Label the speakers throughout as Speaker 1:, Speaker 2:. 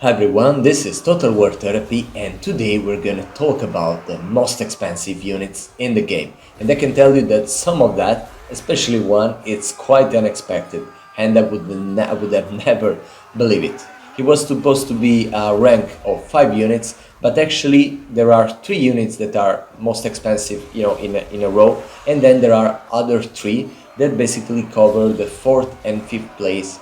Speaker 1: Hi everyone, this is Total War Therapy and today we're gonna talk about the most expensive units in the game. And I can tell you that some of that, especially one, it's quite unexpected and I would have never believed it. He was supposed to be a rank of 5 units, but actually there are 3 units that are most expensive, in a row, and then there are other 3 that basically cover the 4th and 5th place,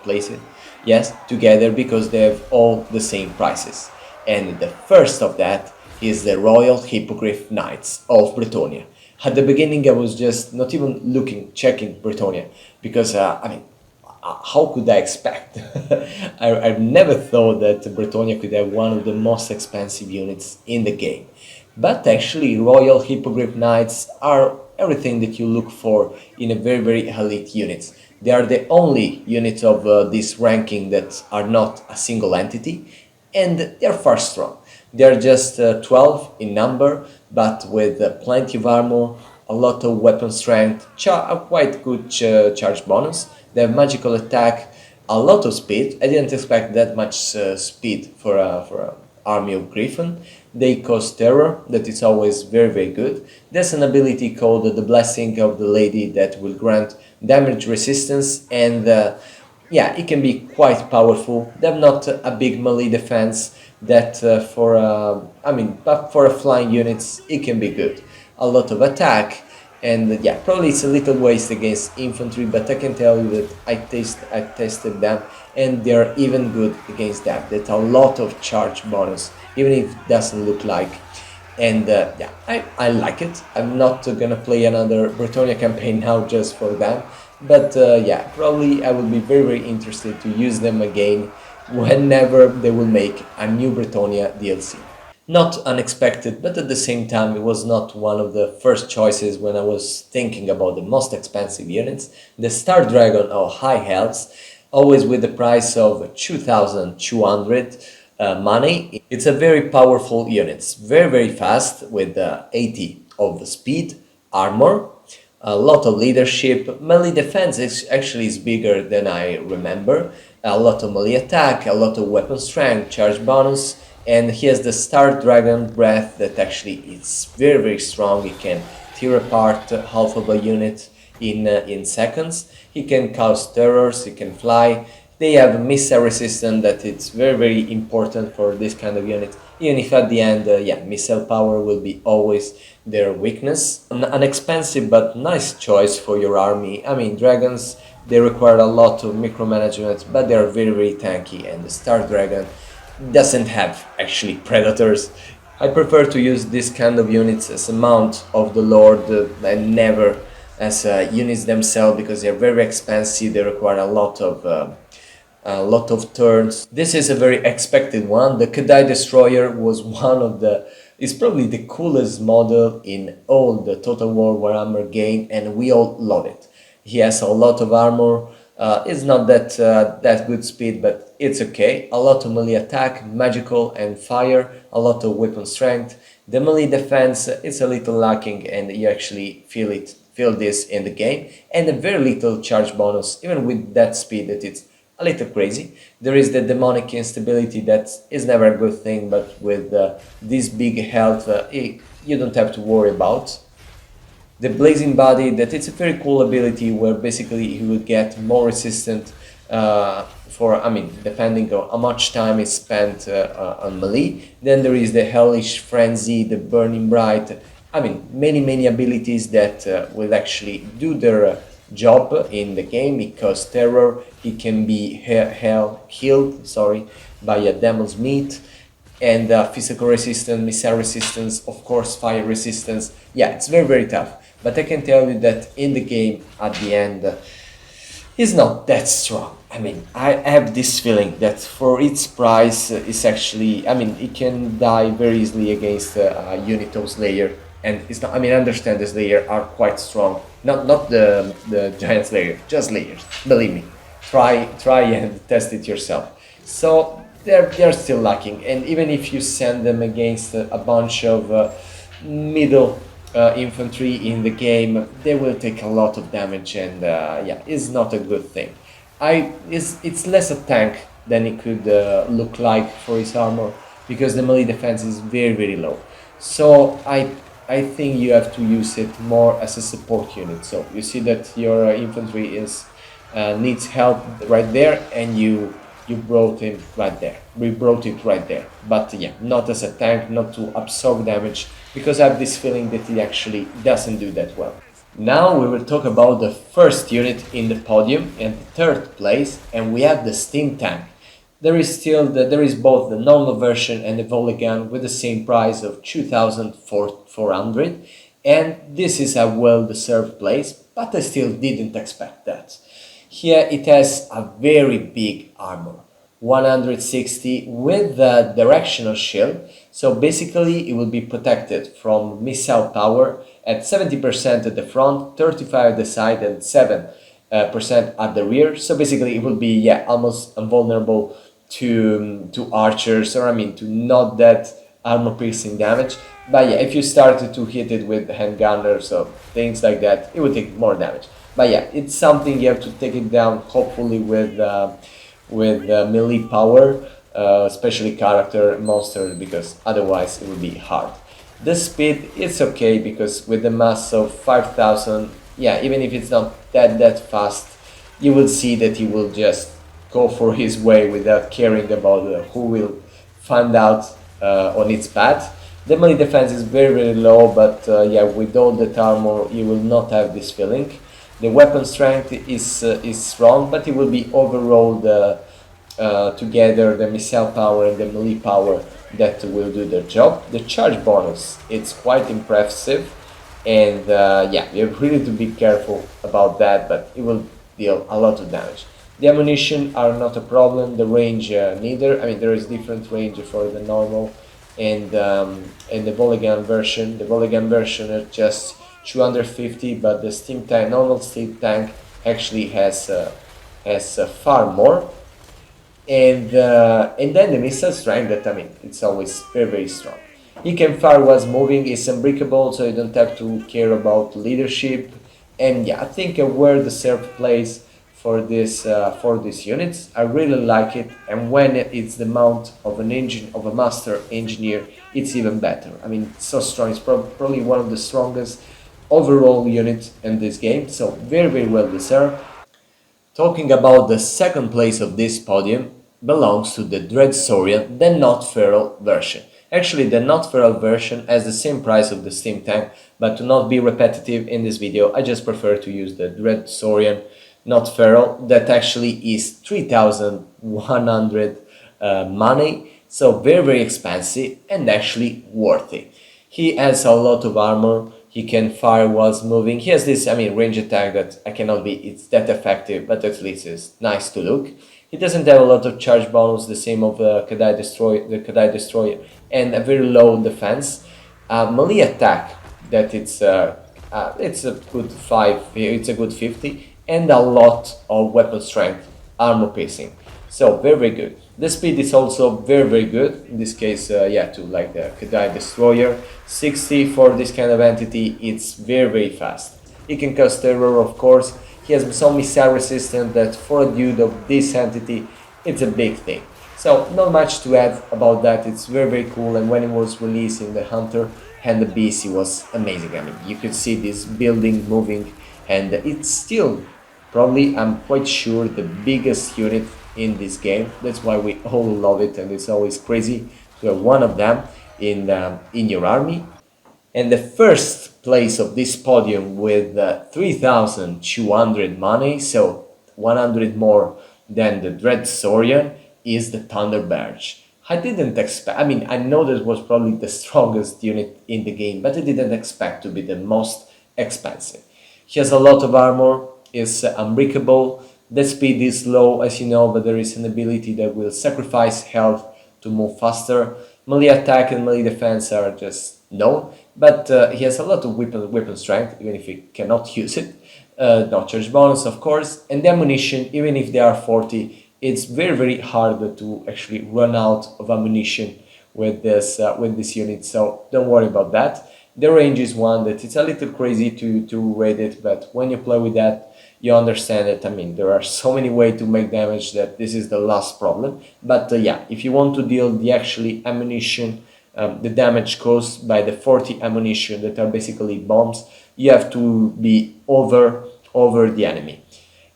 Speaker 1: places, yes, together because they have all the same prices. And the first of that is the Royal Hippogriff Knights of Bretonia. At the beginning, I was just not even checking Bretonia, because how could I expect? I've never thought that Bretonia could have one of the most expensive units in the game. But actually, Royal Hippogriff Knights are everything that you look for in a very, very elite units. They are the only units of this ranking that are not a single entity, and they are far strong. They are just 12 in number, but with plenty of armor, a lot of weapon strength, a quite good charge bonus. They have magical attack, a lot of speed. I didn't expect that much speed for a army of Griffin. They cause terror, that is always very, very good. There's an ability called the Blessing of the Lady that will grant damage resistance, and yeah, it can be quite powerful. They have not a big melee defense that but for a flying units it can be good. A lot of attack, and yeah, probably it's a little waste against infantry, but I can tell you that I tested them and they're even good against that. That's a lot of charge bonus, even if it doesn't look like. And yeah, I like it. I'm not gonna play another Bretonia campaign now just for them, but yeah, probably I will be very, very interested to use them again whenever they will make a new Bretonia DLC. Not unexpected, but at the same time, it was not one of the first choices when I was thinking about the most expensive units. The Star Dragon of High Elves, always with the price of 2200 money. It's a very powerful unit, it's very, very fast with 80 of speed, armor, a lot of leadership. Melee defense actually is bigger than I remember. A lot of melee attack, a lot of weapon strength, charge bonus, and he has the Star Dragon Breath that actually is very, very strong. He can tear apart half of a unit in seconds. He can cause terrors, he can fly. They have missile resistance that it's very, very important for this kind of unit, even if at the end, yeah, missile power will be always their weakness. An expensive but nice choice for your army. I mean, dragons, they require a lot of micromanagement, but they are very, very tanky, and the Star Dragon doesn't have actually predators. I prefer to use this kind of units as a mount of the Lord and never as units themselves, because they're very expensive. They require a lot of turns. This is a very expected one. The Kade Destroyer was one of the is probably the coolest model in all the Total War Warhammer game, and we all love it. He has a lot of armor. It's not that good speed, but it's okay. A lot of melee attack, magical and fire. A lot of weapon strength. The melee defense is a little lacking, and you actually feel this in the game. And a very little charge bonus, even with that speed that it's a little crazy. There is the demonic instability that is never a good thing, but with this big health, you don't have to worry about. The Blazing Body, that it's a very cool ability where basically he will get more resistant depending on how much time is spent on melee. Then there is the Hellish Frenzy, the Burning Bright. I mean, many abilities that will actually do their job in the game. Because terror, he can be healed by a demon's meat, and physical resistance, missile resistance, of course fire resistance. Yeah, it's very, very tough, but I can tell you that in the game at the end he's not that strong. I mean, I have this feeling that for its price it's actually, I mean, it can die very easily against a unit of Slayer. And it's not, I mean, I understand the Slayer are quite strong, not the Giant Slayer, just Slayers, believe me. Try and test it yourself. So they're still lacking, and even if you send them against a bunch of middle infantry in the game, they will take a lot of damage, and yeah, it's not a good thing. It's less a tank than it could look like for his armor, because the melee defense is very low. So I think you have to use it more as a support unit. So you see that your infantry is needs help right there, and you brought him right there. We brought it right there. But yeah, not as a tank, not to absorb damage, because I have this feeling that it actually doesn't do that well. Now we will talk about the first unit in the podium and the third place, and we have the steam tank. There is both the normal version and the volley gun with the same price of 2,400, and this is a well-deserved place, but I still didn't expect that. Here it has a very big armor, 160 with the directional shield, so basically it will be protected from missile power at 70% at the front, 35 at the side, and 7% at the rear. So basically it will be almost invulnerable to archers, or I mean to not that armor piercing damage. But yeah, if you started to hit it with handgunners or things like that, it will take more damage. But yeah, it's something you have to take it down, hopefully with melee power, especially character monster, because otherwise it will be hard. The speed, it's okay, because with the mass of 5,000, yeah, even if it's not that fast, you will see that he will just go for his way without caring about who will find out on its path. The melee defense is very low, but yeah, with all that armor you will not have this feeling. The weapon strength is strong, but it will be overall together the missile power and the melee power that will do their job. The charge bonus, it's quite impressive, and yeah, you have really to be careful about that, but it will deal a lot of damage. The ammunition are not a problem, the range neither. I mean, there is different range for the normal and the volley gun version. The volley gun version is just 250, but the steam tank, normal steam tank, actually has far more. And then the missile strength, that I mean, it's always very strong. He can fire while moving, is unbreakable, so you don't have to care about leadership. And yeah, I think a well-deserved place for these units. I really like it, and when it's the mount of an engine of a master engineer, it's even better. I mean, it's so strong. It's probably one of the strongest overall units in this game, so very well deserved. Talking about the second place of this podium belongs to the Dread Soran, the not feral version. Actually, the not feral version has the same price of the steam tank, but to not be repetitive in this video, I just prefer to use the Dread Soran not feral, that actually is 3,100 money, so very expensive and actually worthy. He has a lot of armor, he can fire whilst moving, he has this, I mean, range attack that I cannot be, it's that effective, but at least it's nice to look. He doesn't have a lot of charge bonus, the same of the Kade Destroyer, and a very low defense. Melee attack, that it's a good 5, it's a good 50, and a lot of weapon strength, armor piercing, so very good. The speed is also very good, in this case, yeah, to like the Kade Destroyer, 60 for this kind of entity, it's very fast. He can cause terror, of course, he has some missile resistance that for a dude of this entity, it's a big thing. So not much to add about that, it's very cool, and when it was released in the Hunter and the Beast, it was amazing. I mean, you could see this building moving, and it's still probably, I'm quite sure, the biggest unit in this game. That's why we all love it, and it's always crazy to have one of them in your army. And the first place of this podium with 3,200 money, so 100 more than the Dread Soran, is the Thunder Barge. I didn't expect, I mean, I know that was probably the strongest unit in the game, but I didn't expect to be the most expensive. He has a lot of armor, is unbreakable, the speed is low, as you know, but there is an ability that will sacrifice health to move faster. Melee attack and melee defense are just known, but he has a lot of weapon strength, even if he cannot use it. No charge bonus, of course, and the ammunition, even if they are 40, it's very hard to actually run out of ammunition with this unit, so don't worry about that. The range is one that it's a little crazy to rate it, but when you play with that, you understand that, I mean, there are so many ways to make damage that this is the last problem. But yeah, if you want to deal the actually ammunition, the damage caused by the 40 ammunition that are basically bombs, you have to be over the enemy.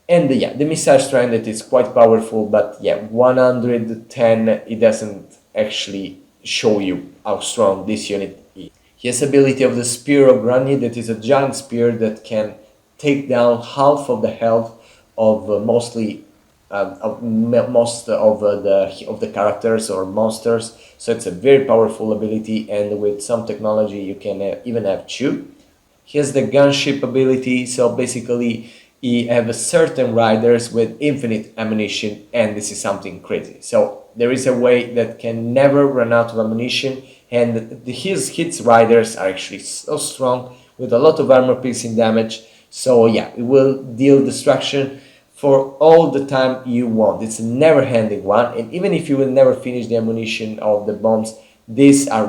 Speaker 1: And yeah, the missile strand, that is quite powerful, but yeah, 110, it doesn't actually show you how strong this unit is. He has ability of the Spear of Granny, that is a giant spear that can take down half of the health of mostly of most of the characters or monsters. So it's a very powerful ability, and with some technology you can even have two. He has the gunship ability, so basically he have certain riders with infinite ammunition, and this is something crazy. So there is a way that can never run out of ammunition, and his riders are actually so strong with a lot of armor piercing damage. So yeah, it will deal destruction for all the time you want. It's a never-ending one, and even if you will never finish the ammunition of the bombs, these are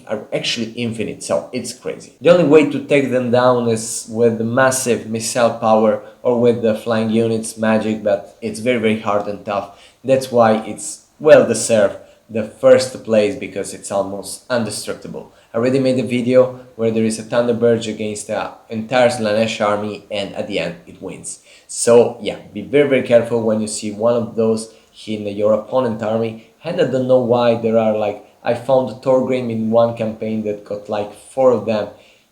Speaker 1: are actually infinite, so it's crazy. The only way to take them down is with the massive missile power or with the flying units magic, but it's very hard and tough. That's why it's well deserved the first place, because it's almost indestructible. I already made a video where there is a Thunderbird against the entire Slanesh army, and at the end it wins. So yeah, be very careful when you see one of those in your opponent army. And I don't know why there are like, I found Thorgrim in one campaign that got like 4 of them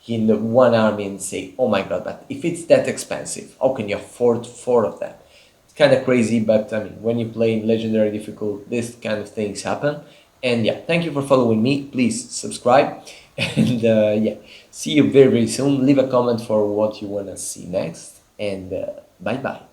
Speaker 1: in the one army, and say, oh my god, but if it's that expensive, how can you afford 4 of them? It's kind of crazy, but I mean, when you play in legendary difficult, this kind of things happen. And yeah, thank you for following me. Please subscribe, and yeah, see you very soon. Leave a comment for what you want to see next, and bye bye.